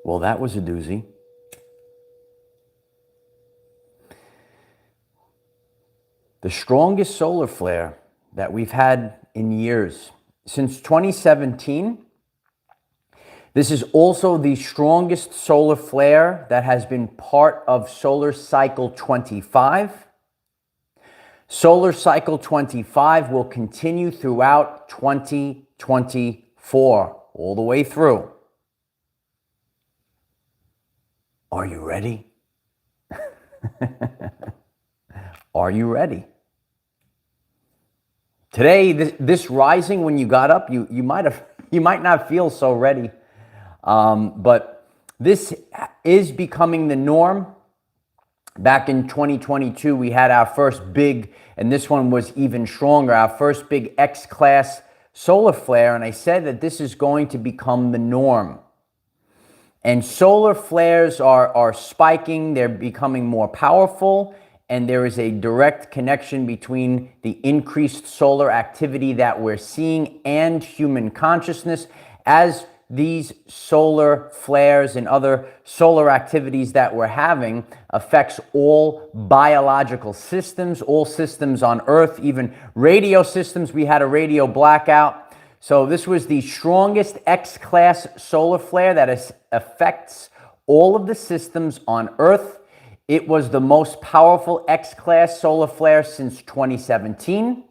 Well, that was a doozy. The strongest solar flare that we've had in years. Since 2017, this is also the strongest solar flare that has been part of solar cycle 25. Solar cycle 25 will continue throughout 2024, all the way through. Are you ready? Are you ready? Today, this rising, when you got up, you might not feel so ready. But this is becoming the norm. Back in 2022, we had our first big, and this one was even stronger, our first big X-class solar flare, and I said that this is going to become the norm. And solar flares are spiking, they're becoming more powerful, and there is a direct connection between the increased solar activity that we're seeing and human consciousness as these solar flares and other solar activities that we're having affects all biological systems, all systems on Earth, even radio systems. We had a radio blackout. So this was the strongest X-class solar flare that affects all of the systems on Earth. It was the most powerful X-class solar flare since 2017,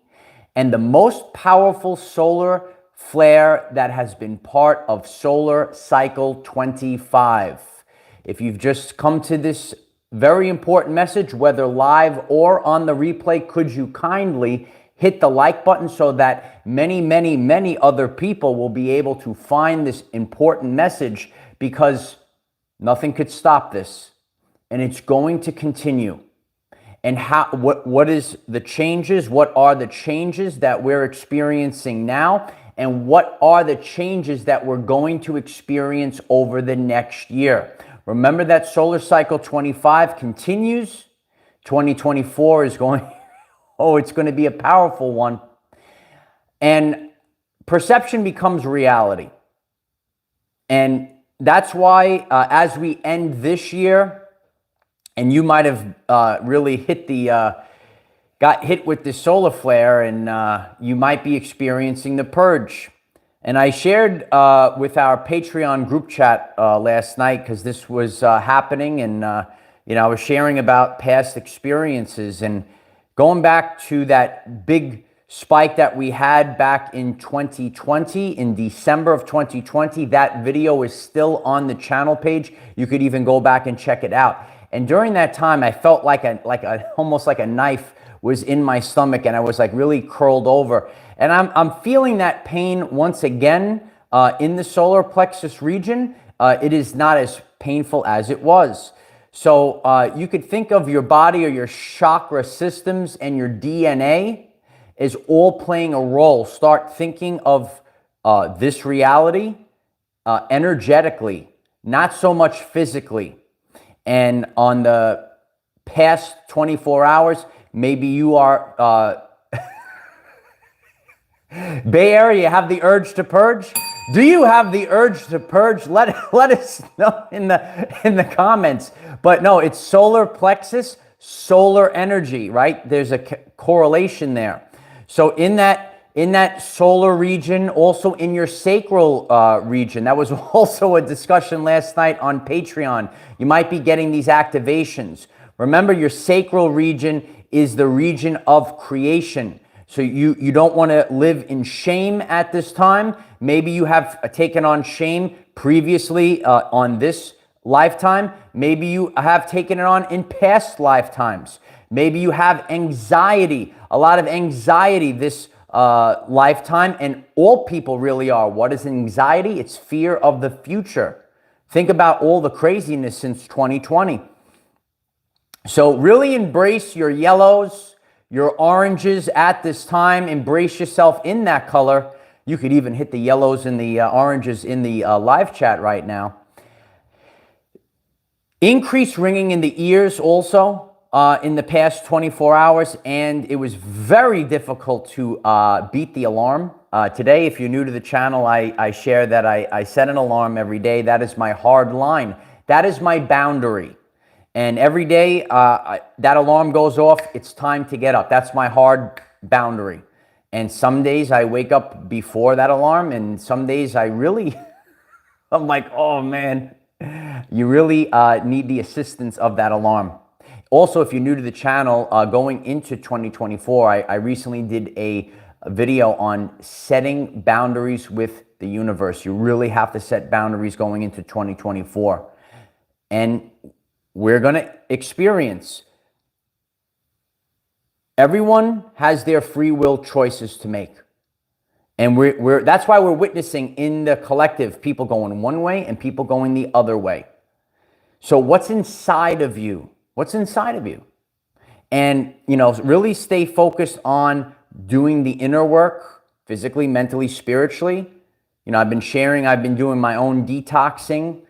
and the most powerful solar flare that has been part of solar cycle 25. If you've just come to this very important message, whether live or on the replay, could you kindly hit the like button so that many other people will be able to find this important message, because nothing could stop this. And it's going to continue. And what is the changes? What are the changes that we're experiencing now? And what are the changes that we're going to experience over the next year? Remember that solar cycle 25 continues. 2024 is going, it's going to be a powerful one. And perception becomes reality. And that's why as we end this year, and you might have really got hit with this solar flare, and you might be experiencing the purge. And I shared with our Patreon group chat last night, because this was happening, and I was sharing about past experiences and going back to that big spike that we had back in 2020, in December of 2020. That video is still on the channel page. You could even go back and check it out. And during that time, I felt almost like a knife was in my stomach, and I was like really curled over. And I'm feeling that pain once again in the solar plexus region. It is not as painful as it was. So you could think of your body or your chakra systems and your DNA as all playing a role. Start thinking of this reality energetically, not so much physically. And on the past 24 hours, maybe you are Bay Area, you have the urge to purge. Do you have the urge to purge? Let us know in the comments. But no, it's solar plexus, solar energy, right? There's a correlation there. So in that solar region, also in your sacral region, that was also a discussion last night on Patreon. You might be getting these activations. Remember, your sacral region is the region of creation. So you don't want to live in shame at this time. Maybe you have taken on shame previously on this lifetime. Maybe you have taken it on in past lifetimes. Maybe you have anxiety, a lot of anxiety this lifetime, and all people really are. What is anxiety? It's fear of the future. Think about all the craziness since 2020. So really embrace your yellows, your oranges at this time. Embrace yourself in that color. You could even hit the yellows and the oranges in the live chat right now. Increased ringing in the ears also in the past 24 hours, and it was very difficult to beat the alarm Today, if you're new to the channel, I share that I set an alarm every day. That is my hard line. That is my boundary. And every day that alarm goes off, it's time to get up. That's my hard boundary. And some days I wake up before that alarm, and some days I really, I'm like, oh man, you really need the assistance of that alarm. Also, if you're new to the channel, going into 2024, I recently did a video on setting boundaries with the universe. You really have to set boundaries going into 2024. And we're going to experience. Everyone has their free will choices to make. And that's why we're witnessing in the collective people going one way and people going the other way. So what's inside of you? What's inside of you? And, you know, really stay focused on doing the inner work, physically, mentally, spiritually. You know, I've been doing my own detoxing,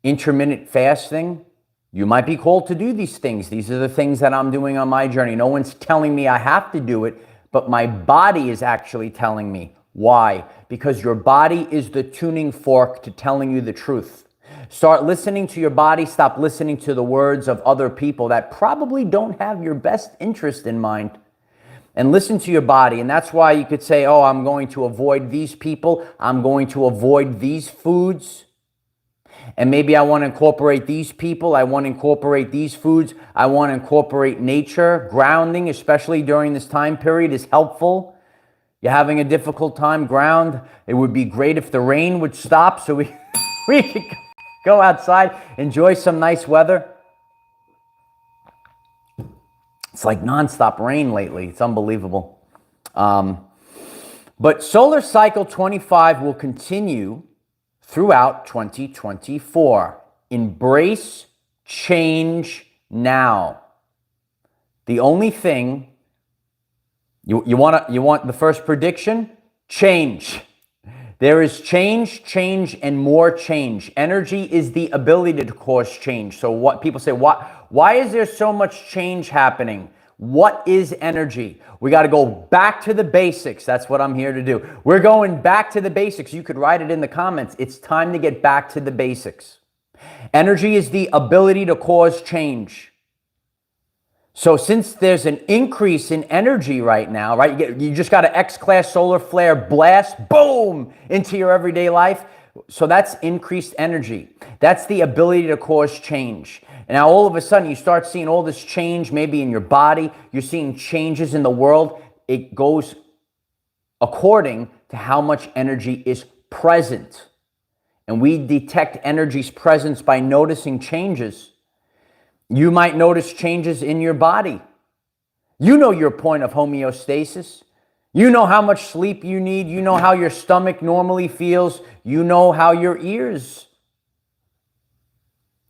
intermittent fasting. You might be called to do these things. These are the things that I'm doing on my journey. No one's telling me I have to do it, but my body is actually telling me. Why? Because your body is the tuning fork to telling you the truth. Start listening to your body. Stop listening to the words of other people that probably don't have your best interest in mind. And listen to your body. And that's why you could say, oh, I'm going to avoid these people. I'm going to avoid these foods. And maybe I want to incorporate these people. I want to incorporate these foods. I want to incorporate nature. Grounding, especially during this time period, is helpful. You're having a difficult time, ground. It would be great if the rain would stop so we could go outside, enjoy some nice weather. It's like nonstop rain lately. It's unbelievable. But Solar Cycle 25 will continue throughout 2024. Embrace change now. The only thing you want the first prediction? Change. There is change, and more change. Energy is the ability to cause change. So what people say, why is there so much change happening? What is energy? We got to go back to the basics. That's what I'm here to do. We're going back to the basics. You could write it in the comments. It's time to get back to the basics. Energy is the ability to cause change. So since there's an increase in energy right now, right? You just got an X-class solar flare blast, boom, into your everyday life. So that's increased energy. That's the ability to cause change. And now all of a sudden you start seeing all this change maybe in your body. You're seeing changes in the world. It goes according to how much energy is present. And we detect energy's presence by noticing changes. You might notice changes in your body. You know your point of homeostasis. You know how much sleep you need. You know how your stomach normally feels. You know how your ears.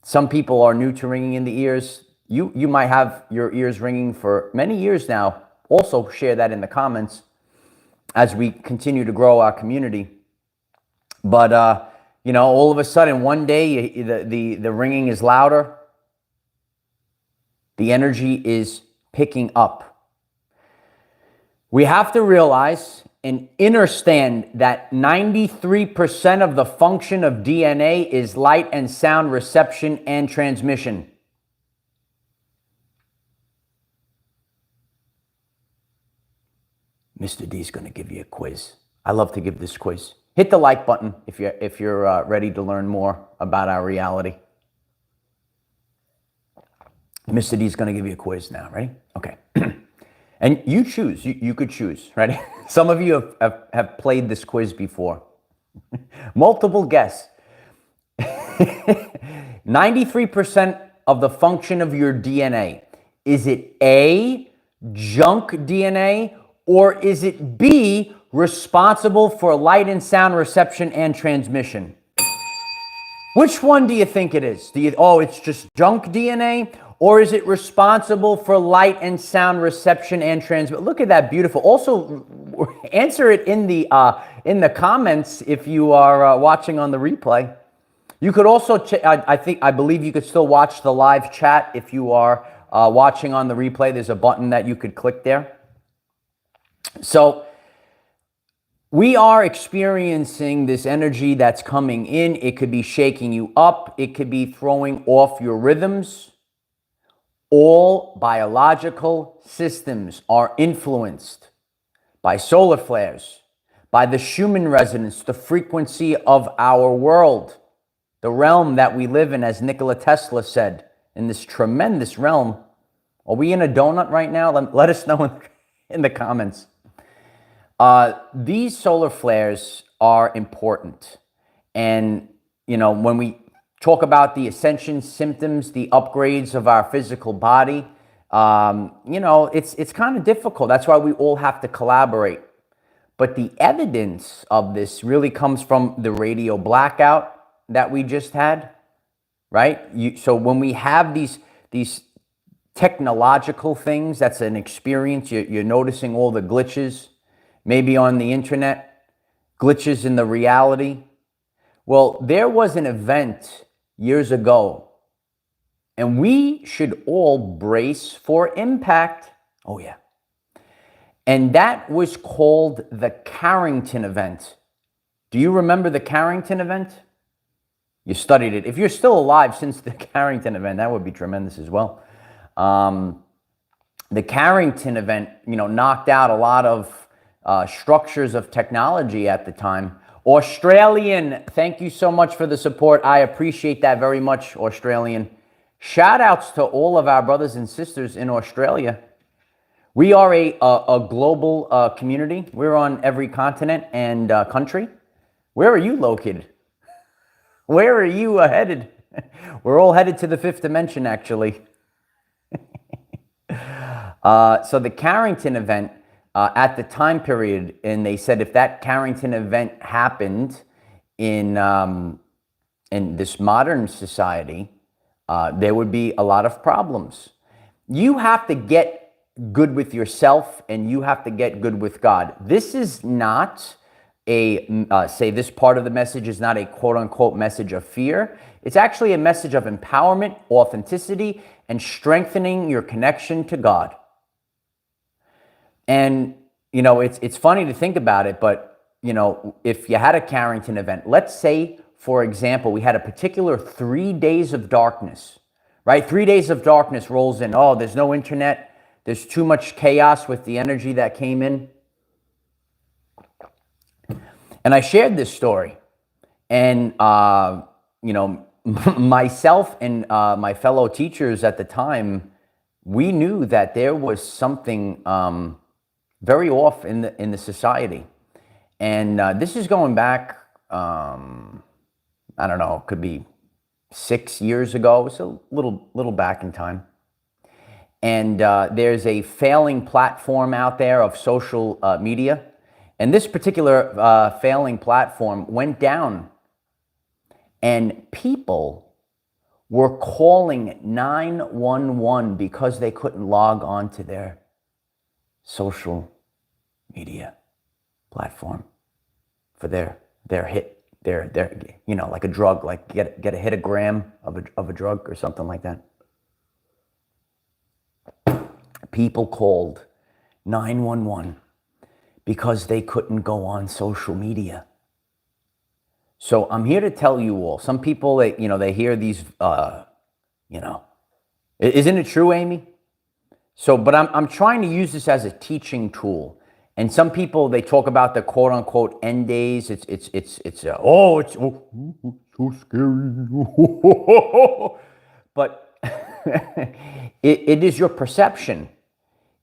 Some people are new to ringing in the ears. You might have your ears ringing for many years now. Also share that in the comments as we continue to grow our community. But, you know, all of a sudden, one day, the ringing is louder. The energy is picking up. We have to realize and understand that 93% of the function of DNA is light and sound reception and transmission. Mr. D is going to give you a quiz. I love to give this quiz. Hit the like button if you're ready to learn more about our reality. Mr. D is going to give you a quiz now. Ready? Okay. And you choose. You could choose. Ready? Some of you have played this quiz before. Multiple guess. 93% of the function of your DNA. Is it A, junk DNA, or is it B, responsible for light and sound reception and transmission? Which one do you think it is? It's just junk DNA? Or is it responsible for light and sound reception and transmission? Look at that, beautiful. Also, answer it in the comments if you are watching on the replay. You could also, I believe you could still watch the live chat if you are watching on the replay. There's a button that you could click there. So We are experiencing this energy that's coming in. It could be shaking you up. It could be throwing off your rhythms. All biological systems are influenced by solar flares, by the Schumann resonance, the frequency of our world, the realm that we live in, as Nikola Tesla said, in this tremendous realm. Are we in a donut right now? Let us know in the comments. These solar flares are important. And, you know, when we talk about the Ascension Symptoms, the upgrades of our physical body, you know, it's kind of difficult. That's why we all have to collaborate. But the evidence of this really comes from the radio blackout that we just had, right? So when we have these technological things, that's an experience. You're noticing all the glitches, maybe on the internet, glitches in the reality. Well, there was an event years ago, and we should all brace for impact. Oh, yeah. And that was called the Carrington Event. Do you remember the Carrington Event? You studied it. If you're still alive since the Carrington Event, that would be tremendous as well. The Carrington Event, you know, knocked out a lot of structures of technology at the time. Australian, thank you so much for the support. I appreciate that very much, Australian. Shout outs to all of our brothers and sisters in Australia. We are a global community. We're on every continent and country. Where are you located? Where are you headed? We're all headed to the fifth dimension, actually. So the Carrington Event, at the time period, and they said if that Carrington Event happened in this modern society, there would be a lot of problems. You have to get good with yourself, and you have to get good with God. This is not say this part of the message is not a quote-unquote message of fear. It's actually a message of empowerment, authenticity, and strengthening your connection to God. And, you know, it's funny to think about it, but, you know, if you had a Carrington Event, let's say, for example, we had a particular 3 days of darkness, right? 3 days of darkness rolls in. Oh, there's no internet. There's too much chaos with the energy that came in. And I shared this story. And, you know, myself and my fellow teachers at the time, we knew that there was something very off in the society. And this is going back, I don't know, it could be 6 years ago. It's a little back in time. And there's a failing platform out there of social media. And this particular failing platform went down. And people were calling 911 because they couldn't log on to their social media platform for their hit, their you know, like a drug, like get a hit a gram of a drug or something like that. People called 911 because they couldn't go on social media. So I'm here to tell you all, some people, they hear these, isn't it true, Amy? So, but I'm trying to use this as a teaching tool. And some people, they talk about the quote unquote end days. It's so scary. But it is your perception.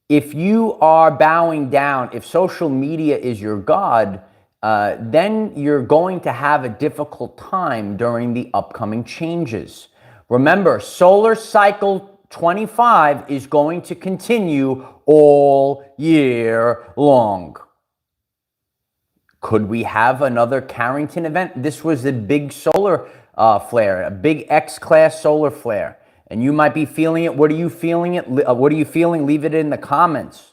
If you are bowing down, if social media is your God, then you're going to have a difficult time during the upcoming changes. Remember, solar cycle 25 is going to continue all year long. Could we have another Carrington event? This was a big solar flare, a big X-class solar flare. And you might be feeling it. What are you feeling it? What are you feeling? Leave it in the comments.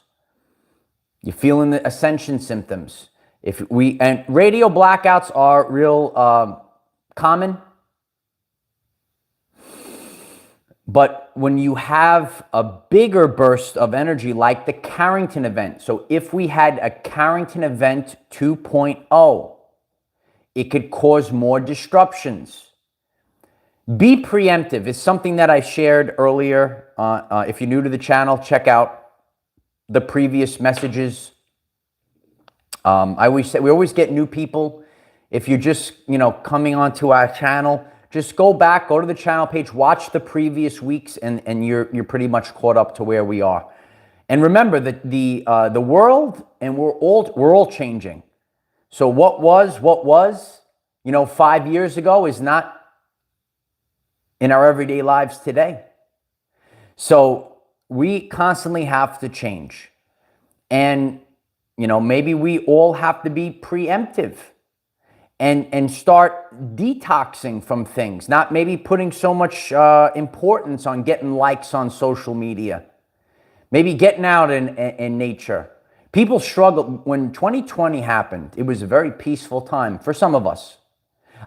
You're feeling the Ascension Symptoms. And radio blackouts are real common. But when you have a bigger burst of energy like the Carrington event, so if we had a Carrington event 2.0, it could cause more disruptions. Be preemptive is something that I shared earlier. If you're new to the channel, check out the previous messages. I always say we always get new people. If you're just coming onto our channel, just go back, go to the channel page, watch the previous weeks, and you're pretty much caught up to where we are. And remember that the world and we're all changing. So what was 5 years ago is not in our everyday lives today. So we constantly have to change. And maybe we all have to be preemptive and start detoxing from things, not maybe putting so much importance on getting likes on social media, maybe getting out in nature. People struggle. When 2020 happened, it was a very peaceful time for some of us.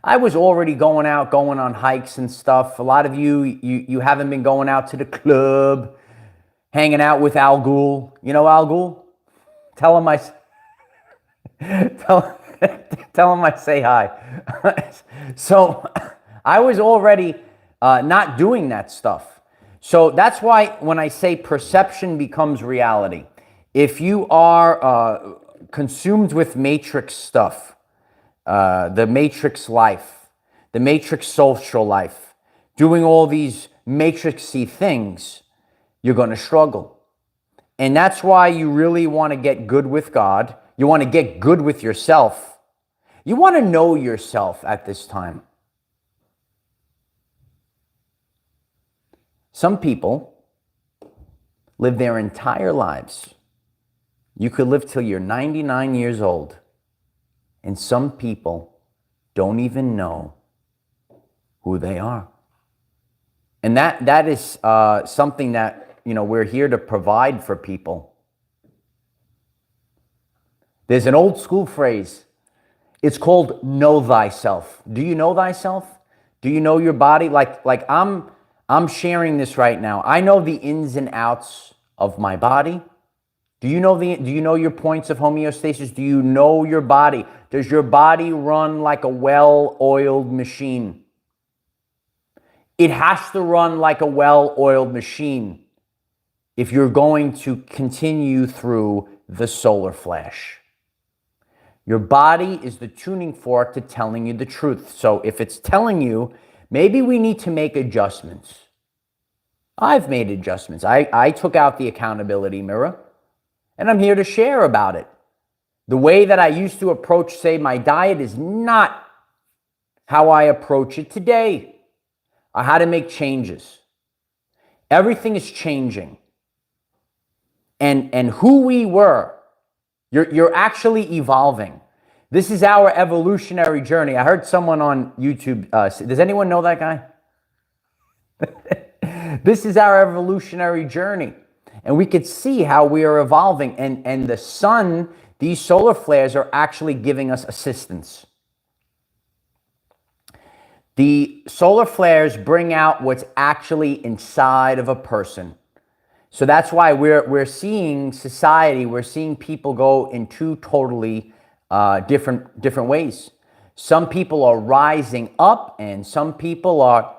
I was already going on hikes and stuff. A lot of you haven't been going out to the club, hanging out with Al Ghul. You know Al Ghul? Tell him I say hi. So I was already not doing that stuff. So that's why when I say perception becomes reality, if you are consumed with matrix stuff, the matrix life, the matrix social life, doing all these matrixy things, you're going to struggle. And that's why you really want to get good with God. You want to get good with yourself. You want to know yourself at this time. Some people live their entire lives. You could live till you're 99 years old. And some people don't even know who they are. And that is something that we're here to provide for people. There's an old school phrase. It's called know thyself. Do you know thyself? Do you know your body? Like I'm sharing this right now. I know the ins and outs of my body. Do you know your points of homeostasis? Do you know your body? Does your body run like a well-oiled machine? It has to run like a well-oiled machine if you're going to continue through the solar flash. Your body is the tuning fork to telling you the truth. So if it's telling you, maybe we need to make adjustments. I've made adjustments. I took out the accountability mirror, and I'm here to share about it. The way that I used to approach, say, my diet is not how I approach it today. I had to make changes. Everything is changing. And who we were, you're actually evolving. This is our evolutionary journey. I heard someone on YouTube, does anyone know that guy? This is our evolutionary journey. And we could see how we are evolving. And the sun, these solar flares are actually giving us assistance. The solar flares bring out what's actually inside of a person. So that's why we're seeing society, we're seeing people go in two totally different ways. Some people are rising up and some people are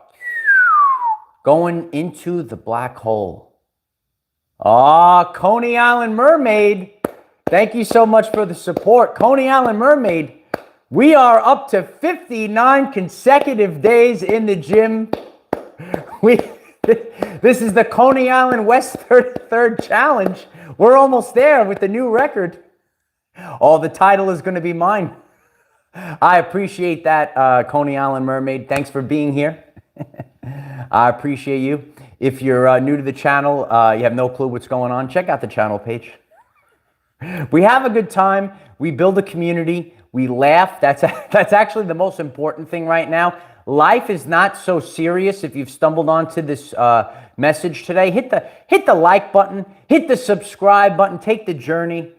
going into the black hole. Coney Island Mermaid, thank you so much for the support. Coney Island Mermaid, we are up to 59 consecutive days in the gym. This is the Coney Island West 33rd Challenge. We're almost there with the new record. Oh, the title is going to be mine. I appreciate that, Coney Island Mermaid. Thanks for being here. I appreciate you. If you're new to the channel, you have no clue what's going on, check out the channel page. We have a good time. We build a community. We laugh. That's actually the most important thing right now. Life is not so serious. If you've stumbled onto this message today, hit the like button, hit the subscribe button, take the journey.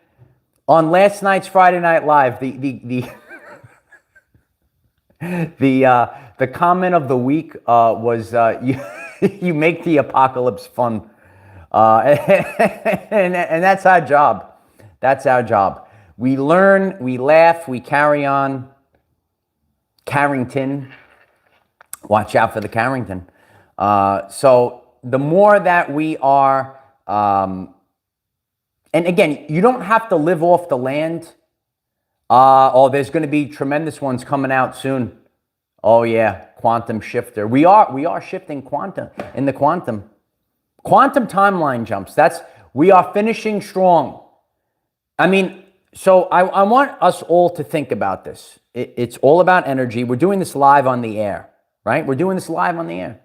On last night's Friday Night Live, the comment of the week was You make the apocalypse fun. And that's our job. That's our job. We learn, we laugh, we carry on. Carrington. Watch out for the Carrington. So the more that we are, and again, you don't have to live off the land. Oh, there's going to be tremendous ones coming out soon. Oh yeah, quantum shifter. We are shifting quantum in the quantum timeline jumps. We are finishing strong. I mean, so I want us all to think about this. It's all about energy. We're doing this live on the air, right? We're doing this live on the air.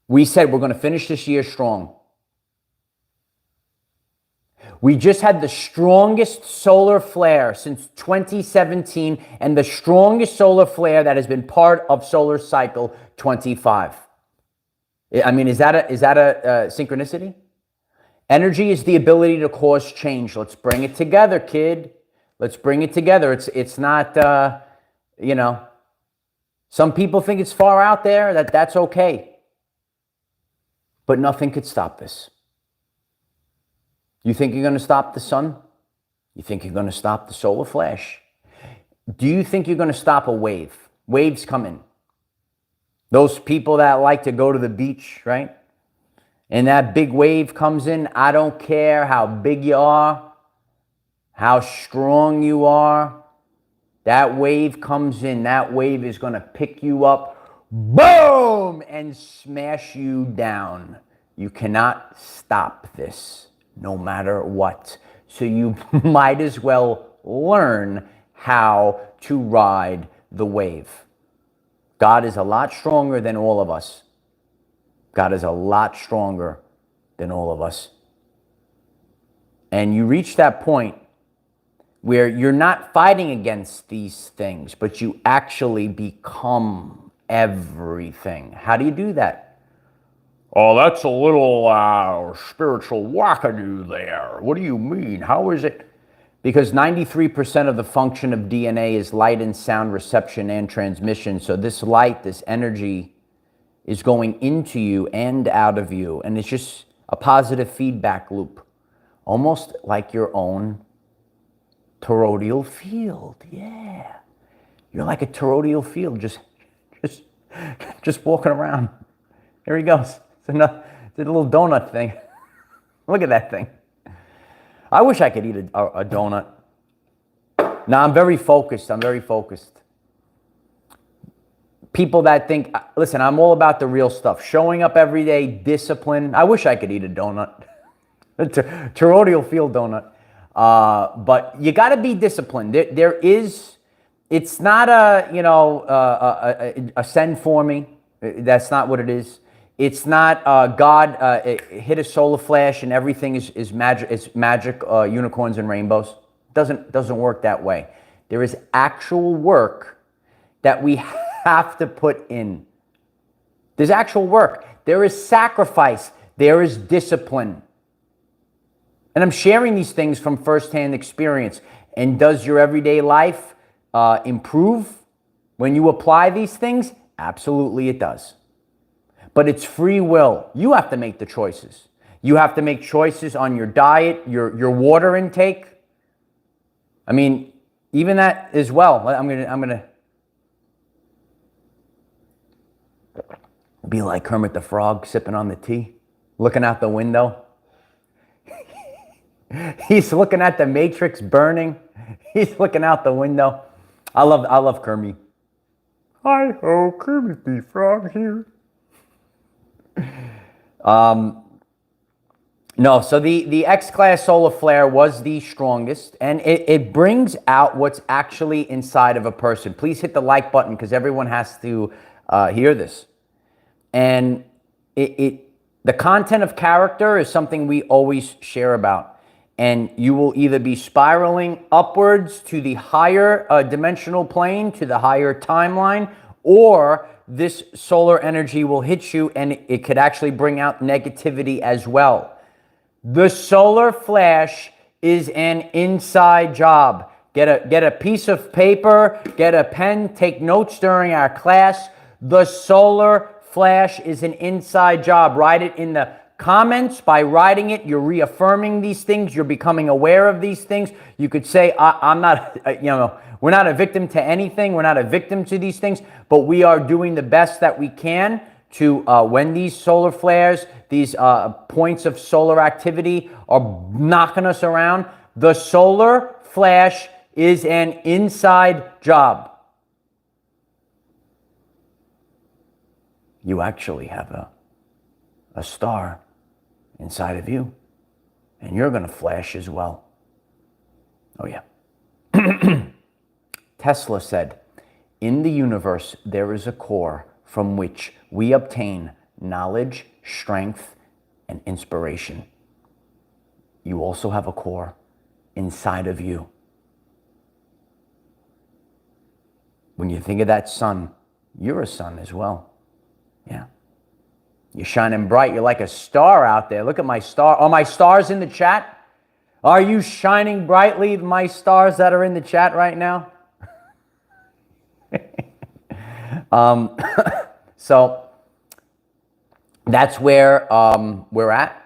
We said we're going to finish this year strong. We just had the strongest solar flare since 2017 and the strongest solar flare that has been part of solar cycle 25. I mean, is that a synchronicity? Energy is the ability to cause change. Let's bring it together, kid. Let's bring it together. It's not, some people think it's far out there, that's okay. But nothing could stop this. You think you're going to stop the sun? You think you're going to stop the solar flash? Do you think you're going to stop a wave? Waves come in. Those people that like to go to the beach, right? And that big wave comes in. I don't care how big you are, how strong you are. That wave comes in. That wave is going to pick you up, boom, and smash you down. You cannot stop this. No matter what. So you might as well learn how to ride the wave. God is a lot stronger than all of us. God is a lot stronger than all of us. And you reach that point where you're not fighting against these things, but you actually become everything. How do you do that? Oh, that's a little spiritual wackadoo there. What do you mean? How is it? Because 93% of the function of DNA is light and sound reception and transmission. So this light, this energy is going into you and out of you. And it's just a positive feedback loop. Almost like your own toroidal field. Yeah. You're like a toroidal field, just walking around. Here he goes. It's a little donut thing. Look at that thing. I wish I could eat a donut. Now, I'm very focused. People that think, listen, I'm all about the real stuff. Showing up every day, discipline. I wish I could eat a donut. A toroidal field donut. But you got to be disciplined. It's not a send for me. That's not what it is. It's not God hit a solar flash and everything is magic. It's magic, unicorns and rainbows. Doesn't work that way. There is actual work that we have to put in. There's actual work. There is sacrifice. There is discipline. And I'm sharing these things from firsthand experience. And does your everyday life improve when you apply these things? Absolutely it does. But it's free will. You have to make the choices. You have to make choices on your diet, your water intake. I mean, even that as well. I'm gonna be like Kermit the Frog sipping on the tea, looking out the window. He's looking at the Matrix burning. He's looking out the window. I love Kermit. Hi-ho, Kermit the Frog here. No, so the X-class solar flare was the strongest, and it brings out what's actually inside of a person. Please hit the like button because everyone has to hear this. And the content of character is something we always share about. And you will either be spiraling upwards to the higher dimensional plane, to the higher timeline, or this solar energy will hit you and it could actually bring out negativity as well. The solar flash is an inside job. Get a piece of paper, get a pen, take notes during our class. The solar flash is an inside job. Write it in the comments. By writing it, you're reaffirming these things. You're becoming aware of these things. You could say, I'm not, we're not a victim to anything. We're not a victim to these things, but we are doing the best that we can to, when these solar flares, these points of solar activity are knocking us around, the solar flash is an inside job. You actually have a star inside of you, and you're going to flash as well. Oh, yeah. Tesla said, in the universe, there is a core from which we obtain knowledge, strength, and inspiration. You also have a core inside of you. When you think of that sun, you're a sun as well. Yeah. You're shining bright. You're like a star out there. Look at my star. Are my stars in the chat? Are you shining brightly, my stars that are in the chat right now? So that's where we're at.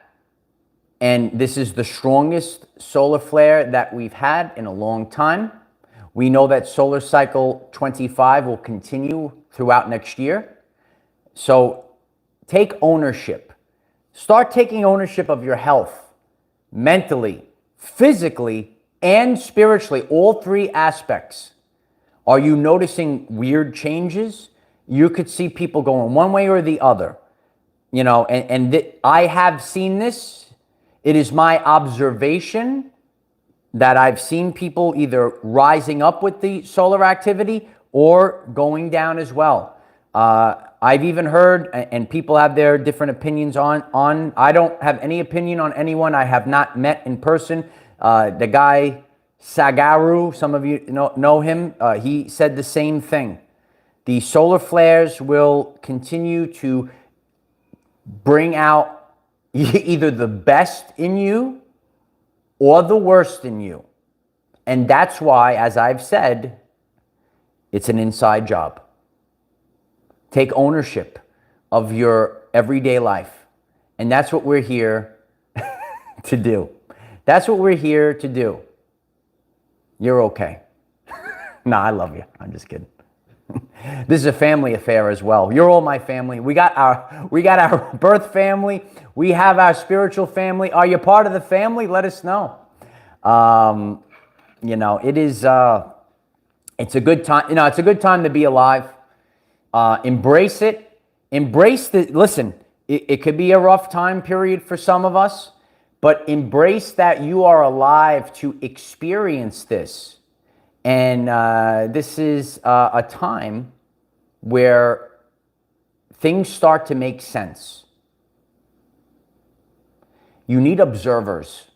And this is the strongest solar flare that we've had in a long time. We know that solar cycle 25 will continue throughout next year. So take ownership. Start taking ownership of your health, mentally, physically, and spiritually, all three aspects. Are you noticing weird changes? You could see people going one way or the other. I have seen this. It is my observation that I've seen people either rising up with the solar activity or going down as well. I've even heard, and people have their different opinions on, I don't have any opinion on anyone I have not met in person. The guy, Sagaru, some of you know him, he said the same thing. The solar flares will continue to bring out either the best in you or the worst in you. And that's why, as I've said, it's an inside job. Take ownership of your everyday life. And that's what we're here to do. That's what we're here to do. You're okay. No, I love you. I'm just kidding. This is a family affair as well. You're all my family. We got our birth family. We have our spiritual family. Are you part of the family? Let us know. It is, it's a good time. It's a good time to be alive. Embrace it. Listen, it could be a rough time period for some of us, but embrace that you are alive to experience this. And this is a time where things start to make sense. You need observers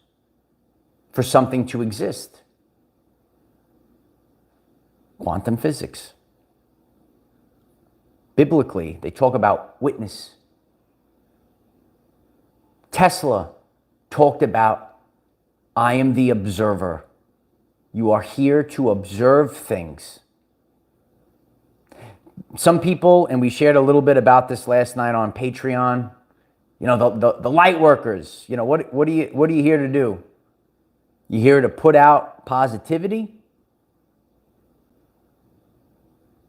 for something to exist. Quantum physics. Biblically, they talk about witness. Tesla talked about, I am the observer. You are here to observe things. Some people, and we shared a little bit about this last night on Patreon, the light workers, what are you here to do? You here to put out positivity?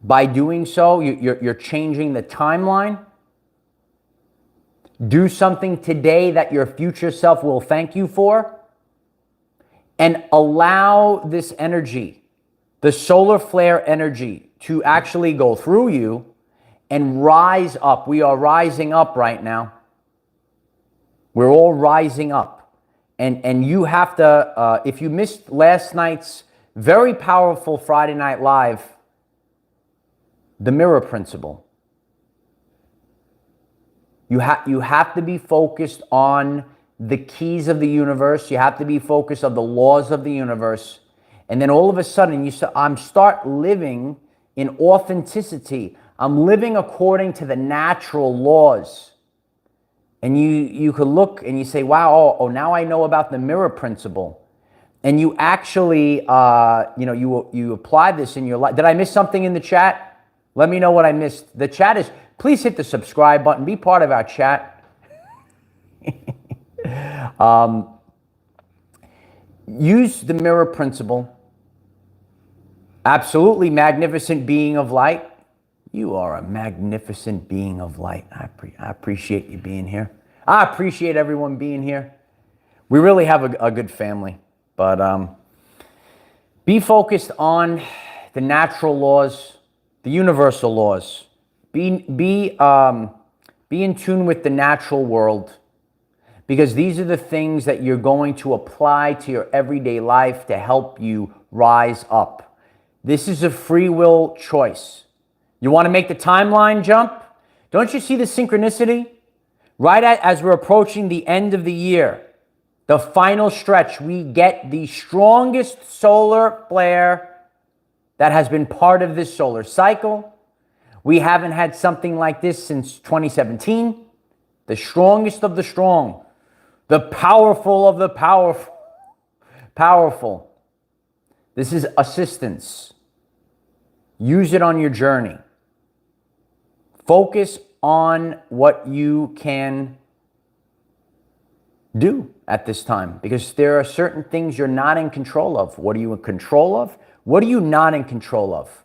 By doing so, you're changing the timeline. Do something today that your future self will thank you for. And allow this energy, the solar flare energy, to actually go through you and rise up. We are rising up right now. We're all rising up. And you have to, if you missed last night's very powerful Friday Night Live, the mirror principle. You have to be focused on the keys of the universe. You have to be focused on the laws of the universe. And then all of a sudden, I'm start living in authenticity. I'm living according to the natural laws. And you could look and you say, wow, now I know about the mirror principle. And you actually, you apply this in your life. Did I miss something in the chat? Let me know what I missed. The chat is, please hit the subscribe button. Be part of our chat. Use the mirror principle. Absolutely magnificent being of light. You are a magnificent being of light. I appreciate you being here. I appreciate everyone being here. We really have a good family. But be focused on the natural laws, the universal laws. Be in tune with the natural world, because these are the things that you're going to apply to your everyday life to help you rise up. This is a free will choice. You want to make the timeline jump? Don't you see the synchronicity? Right as we're approaching the end of the year, the final stretch, we get the strongest solar flare that has been part of this solar cycle. We haven't had something like this since 2017. The strongest of the strong. The powerful of the powerful. Powerful. This is assistance. Use it on your journey. Focus on what you can do at this time, because there are certain things you're not in control of. What are you in control of? What are you not in control of?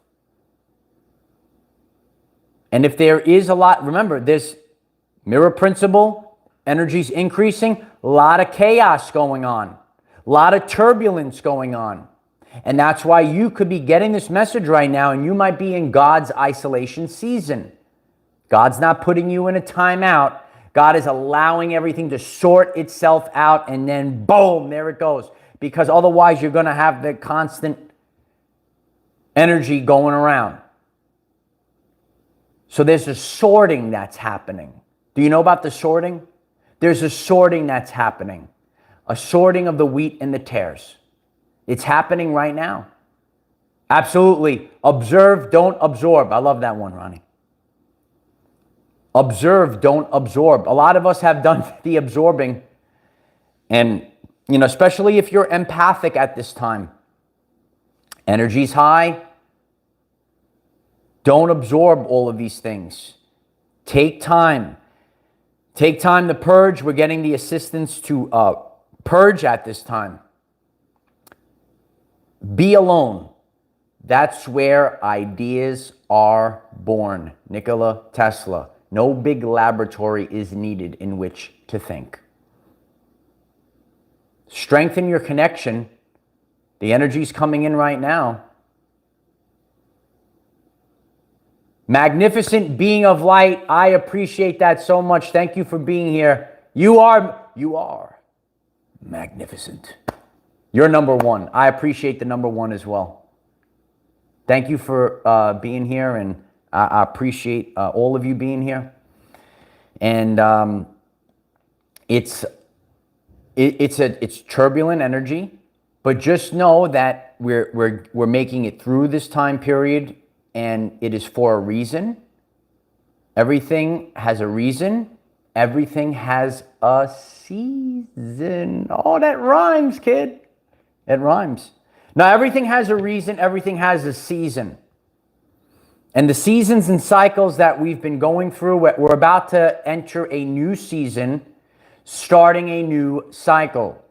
And if there is a lot, remember, this mirror principle, energy's increasing, a lot of chaos going on, a lot of turbulence going on. And that's why you could be getting this message right now, and you might be in God's isolation season. God's not putting you in a timeout. God is allowing everything to sort itself out, and then boom, there it goes. Because otherwise you're going to have the constant energy going around. So there's a sorting that's happening. Do you know about the sorting? There's a sorting that's happening. A sorting of the wheat and the tares. It's happening right now. Absolutely. Observe, don't absorb. I love that one, Ronnie. Observe, don't absorb. A lot of us have done the absorbing. And, you know, especially if you're empathic at this time. Energy's high. Don't absorb all of these things. Take time. Take time to purge. We're getting the assistance to purge at this time. Be alone. That's where ideas are born. Nikola Tesla. No big laboratory is needed in which to think. Strengthen your connection. The energy's coming in right now. Magnificent being of light. I appreciate that so much. Thank you for being here. You are magnificent. You're number one. I appreciate the number one as well. Thank you for being here, and I appreciate all of you being here. And it's turbulent energy, but just know that we're making it through this time period, and it is for a reason. Everything has a reason. Everything has a season. Oh, that rhymes, kid. It rhymes. Now, everything has a reason. Everything has a season. And the seasons and cycles that we've been going through, we're about to enter a new season, starting a new cycle.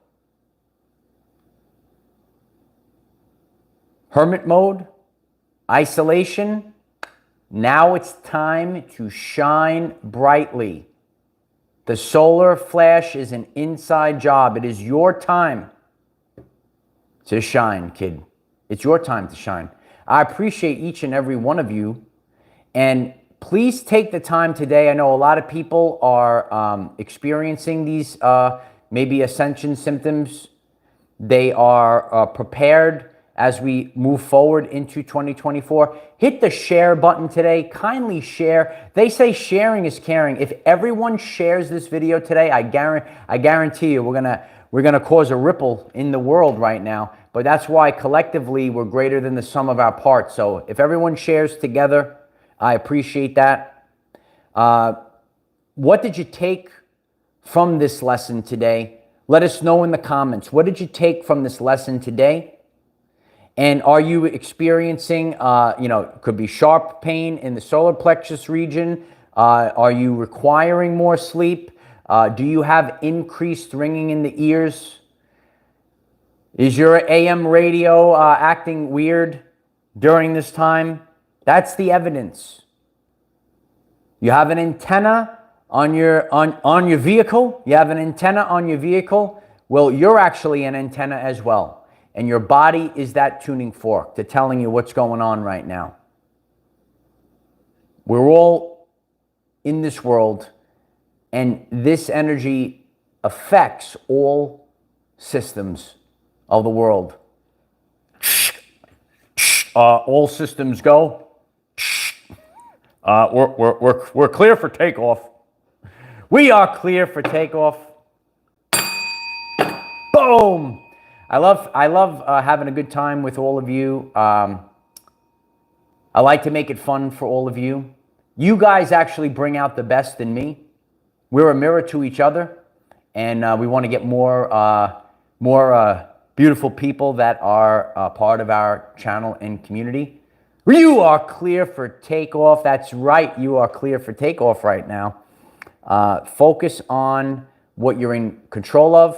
Hermit mode, isolation. Now it's time to shine brightly. The solar flash is an inside job. It is your time to shine, kid. It's your time to shine. I appreciate each and every one of you. And please take the time today. I know a lot of people are experiencing these maybe ascension symptoms. They are prepared as we move forward into 2024. Hit the share button today. Kindly share. They say sharing is caring. If everyone shares this video today, I guarantee you we're gonna cause a ripple in the world right now. But that's why collectively we're greater than the sum of our parts. So if everyone shares together, I appreciate that. What did you take from this lesson today? Let us know in the comments. What did you take from this lesson today? And are you experiencing, could be sharp pain in the solar plexus region? Are you requiring more sleep? Do you have increased ringing in the ears? Is your AM radio acting weird during this time? That's the evidence. You have an antenna on your vehicle. You have an antenna on your vehicle. Well, you're actually an antenna as well. And your body is that tuning fork to telling you what's going on right now. We're all in this world, and this energy affects all systems of the world. All systems go. We're clear for takeoff. We are clear for takeoff. Boom! I love having a good time with all of you. I like to make it fun for all of you. You guys actually bring out the best in me. We're a mirror to each other, and we want to get more beautiful people that are part of our channel and community. You are clear for takeoff. That's right. You are clear for takeoff right now. Focus on what you're in control of.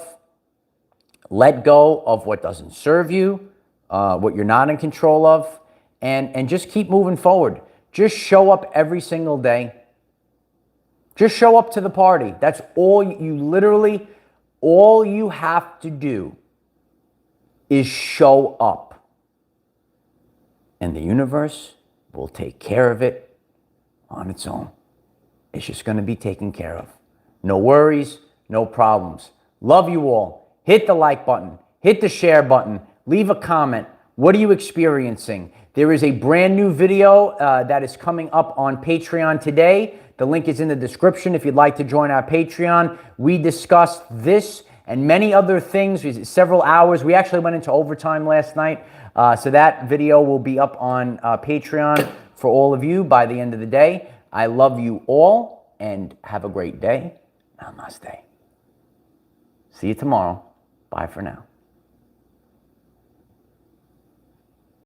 Let go of what doesn't serve you, what you're not in control of, and just keep moving forward. Just show up every single day. Just show up to the party. That's all all you have to do is show up. And the universe will take care of it on its own. It's just going to be taken care of. No worries, no problems. Love you all. Hit the like button. Hit the share button. Leave a comment. What are you experiencing? There is a brand new video that is coming up on Patreon today. The link is in the description if you'd like to join our Patreon. We discussed this and many other things, several hours. We actually went into overtime last night. So that video will be up on Patreon for all of you by the end of the day. I love you all and have a great day. Namaste. See you tomorrow. Bye for now.